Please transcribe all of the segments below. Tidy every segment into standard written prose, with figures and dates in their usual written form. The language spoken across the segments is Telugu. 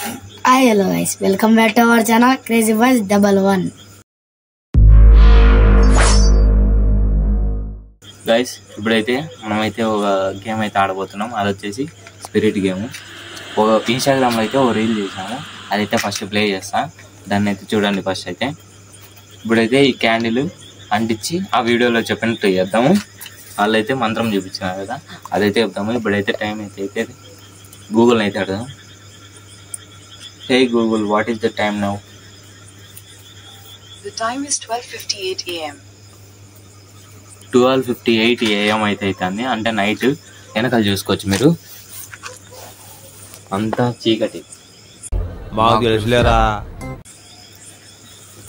Hi, hello guys. Welcome back to our channel Crazy Boys 11. Guys ఇప్పుడైతే మనమైతే ఒక గేమ్ అయితే ఆడబోతున్నాం. అది వచ్చేసి స్పిరిట్ గేమ్. ఒక ఇన్స్టాగ్రామ్లో అయితే ఒక రీల్ చేసాము. అదైతే ఫస్ట్ ప్లే చేస్తా. దాన్ని అయితే చూడండి. ఫస్ట్ అయితే ఇప్పుడైతే ఈ క్యాండిల్ అంటించి ఆ వీడియోలో చెప్పినట్టు చేద్దాము. వాళ్ళైతే మంత్రం చూపించినారు కదా, అదైతే చెప్తాము. ఇప్పుడైతే టైం అయితే గూగుల్ అయితే అడదాం. Hey Google, what is the time now? The time is 12:58 a.m. 12:58 a.m. అయితే అవుతుంది. అంటే నైట్ వెనకాల చూసుకోవచ్చు మీరు. అంతా చీకటి.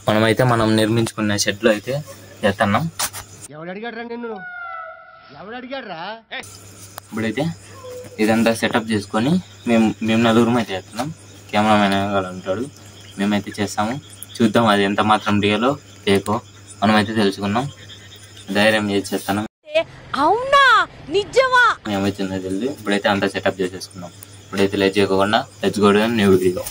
మనమైతే మనం నిర్మించుకున్న షెడ్లో అయితే చేస్తున్నాం. ఇప్పుడైతే ఇదంతా సెటప్ చేసుకొని మేము నలుగురం అయితే చేస్తున్నాం. కెమెరామెన్ ఉంటాడు, మేమైతే చేస్తాము. చూద్దాం అది ఎంత మాత్రం రియలో ఫేకో మనమైతే తెలుసుకున్నాం. ధైర్యం చేసి చేస్తాను. అవునా నిజమా ఏమైతుందో తెలియదు. ఇప్పుడైతే అంతా సెటప్ చేసేసుకున్నాం. ఇప్పుడైతే లేట్ చేయకుండా let's go to new video.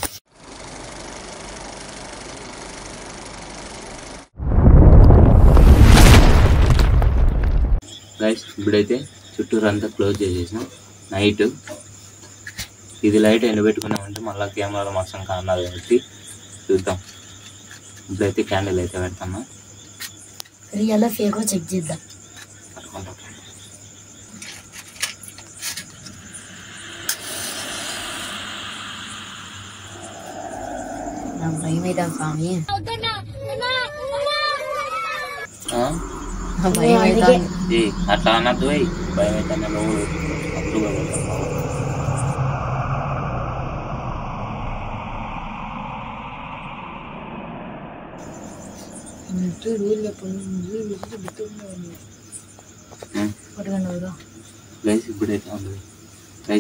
Guys ఇప్పుడైతే చుట్టూరు అంతా క్లోజ్ చేసేసాం. నైట్ ఇది లైట్ ఎండబెట్టుకున్నామంటే మళ్ళీ కెమెరాలో మొత్తం కారణాలు కాబట్టి చూద్దాం. ఇప్పుడైతే క్యాండిల్ అయితే పెడతాను. రియల్ ఫేకో చెక్ చేద్దాం. నాకు భయం అవుతాం స్వామి. భయం అవుతాం. అట్లా అన్నట్టు భయం అవుతాను. అప్పుడు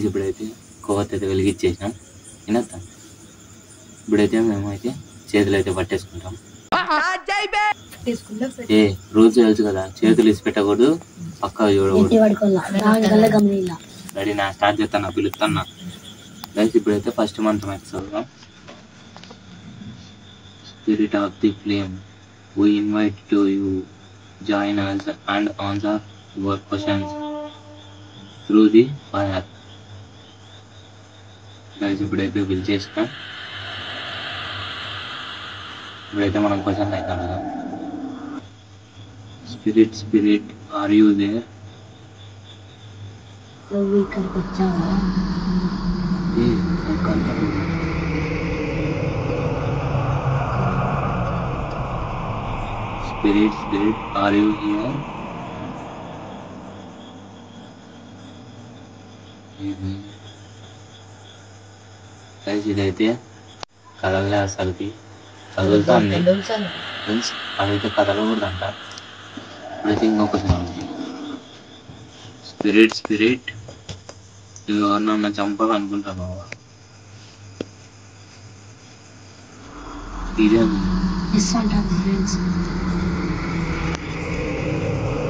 ఇప్పుడైతే కోవత్ అయితే వెలిగించేసాం. వినొద్దాం. ఇప్పుడైతే మేమైతే చేతులు అయితే పట్టేసుకుంటాం. రూల్స్ తెలుసు కదా, చేతులు ఇసి పెట్టకూడదు, పక్కా చూడకూడదు. రెడీ నా స్టార్ట్ చేస్తాను, పిలుస్తాను. గైస్ ఇప్పుడైతే ఫస్ట్ మంత్రం అయితే చదువుతాం. Spirit of the flame, we invite to you join us and answer your questions through the fire. Guys ఇప్పుడైతే బిల్ చేస్తాం. ఇప్పుడైతే మనం క్వశ్చన్ అయితే కదా, స్పిరిట్ ఆర్ యూ దేర్? ఇక్కడికి వచ్చావా? Spirit, are you here? ఇదైతే కదలలే, అసలుకి కదులుతుంది. అదైతే కదలకూడదంట. ఇప్పుడైతే ఇంకొక స్పిరిట్ ఎవరినన్నా చంపాలనుకుంటాను.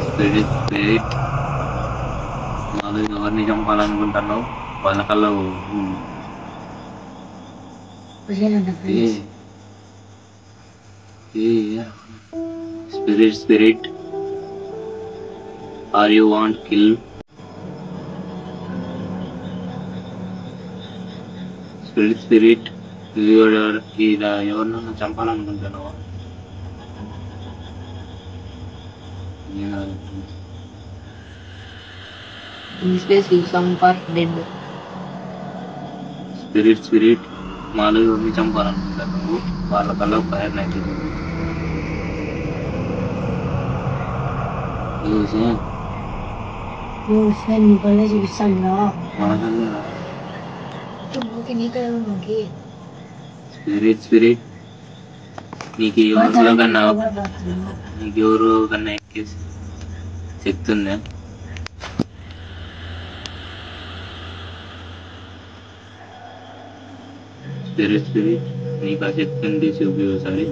స్పిరిట్ వాళ్ళు ఎవరిని చంపాలనుకుంటున్నావు? వాళ్ళ కల్లా spirit are you want kill? Spirit ఎవరినన్నా చంపాలనుకుంటున్నావా? స్పిరిట్ మాలో ఎవరిని చంపాలనుకుంటున్నావు? వాళ్ళ కల్లా ఫైర్ అయితే చూపిస్తాను. స్పిరిట్ నీకు ఎవరిలో కన్నా ఎక్కేసి శక్తి ఉందా? స్పిరిట్ నీకు ఆ శక్తిని తీసి ఉపయోగసారి.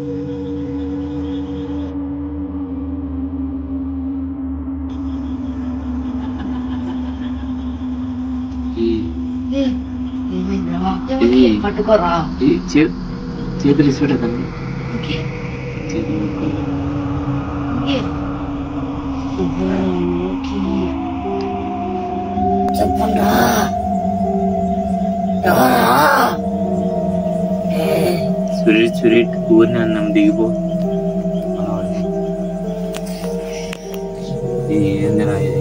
పట్టుకోరా. చేతులు ఇసుపెట్టదండి. చెప్పండి స్పిరిట్ ఊరిని అన్నం దిగిపో. ఏందిరా ఇది?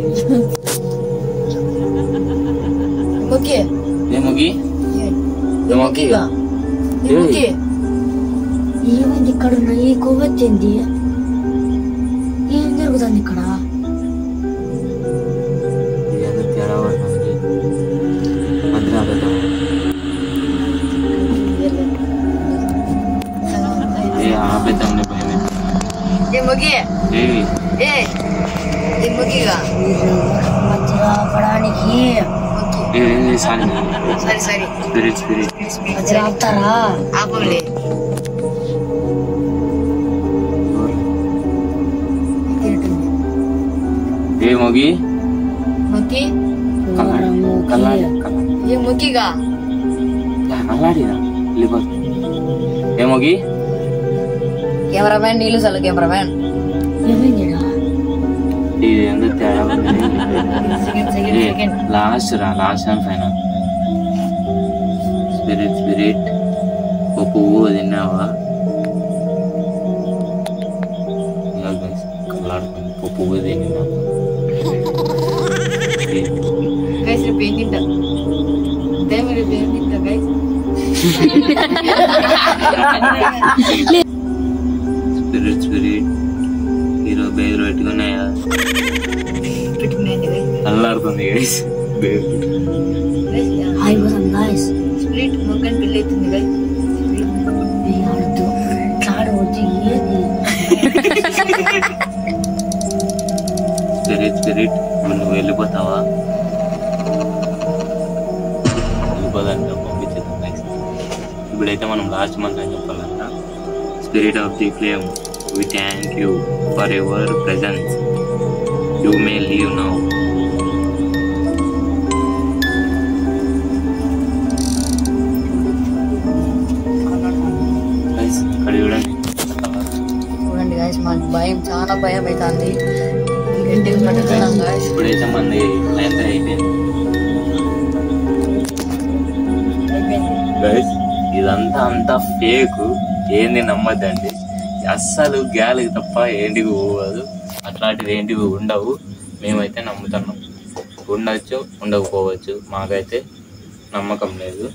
ఏమైంది ఇక్కడ ఈ కొవ్వొచ్చింది? ఏం జరుగుతుంది ఇక్కడ? తేడా పడుతుంది. ఆపేద్దాంలే భయం. కెమెరామ్యాన్ నీళ్ళు చల్లు. Cameraman last and final. Spirit ఓ పువ్వు తిన్నావా? కళ్ళాడుతుంది. ఓ పువ్వు తిన్నా స్పిరిట్ హీరో బేరు పెట్టుకున్నాయా? అల్లాడుతుంది గైస్. స్ప్లిట్ మొక్కని పెళ్ళి అవుతుంది గైస్. స్పిరిట్ నువ్వు వెళ్ళిపోతావా? వెళ్ళిపోదంట, పంపించేద్దాం గైస్. ఇప్పుడైతే మనం లాస్ట్ మంత్ అని చెప్పాలంట. Spirit of the flame, we thank you for your presence. You may leave now. Guys, ఇక్కడ చూడండి గైస్, మాకు భయం, చాలా భయం అవుతుంది. ఇప్పుడైతే మంది లైన్ అయిపోయింది గైస్. ఇదంతా అంతా ఫేక్, ఏంది నమ్మద్దండి. అస్సలు గాలికి తప్ప ఏంటికి పోవదు. అట్లాంటివి ఏంటివి ఉండవు. మేమైతే నమ్ముతున్నాం. ఉండొచ్చు, ఉండకపోవచ్చు, మాకైతే నమ్మకం లేదు.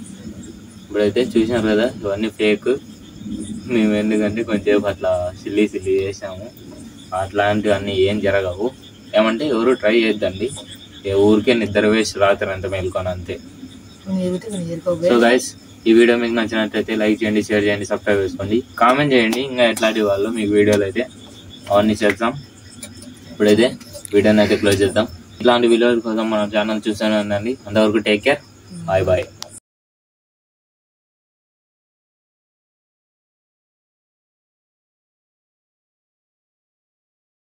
ఇప్పుడైతే చూసినారు కదా, ఇవన్నీ ఫేక్. మేము ఎందుకంటే కొంచెంసేపు అట్లా సిల్లి చేసాము. అట్లాంటివన్నీ ఏం జరగవు. ఏమంటే ఎవరు ట్రై చేద్దండి. ఊరికే నిద్ర వేసి రాత్రి అంతా మేల్కొని అంతే. సో గైస్, ఈ వీడియో మీకు నచ్చినట్లయితే లైక్ చేయండి, షేర్ చేయండి, సబ్స్క్రైబ్ చేసుకోండి, కామెంట్ చేయండి. ఇంకా ఎట్లాంటి వాళ్ళు మీకు వీడియోలు అయితే అవన్నీ చేద్దాం. ఇప్పుడైతే వీడియోని అయితే క్లోజ్ చేద్దాం. ఇట్లాంటి వీడియోల కోసం మన ఛానల్ చూస్తూనే ఉండండి. అంతవరకు టేక్ కేర్, బాయ్ బాయ్.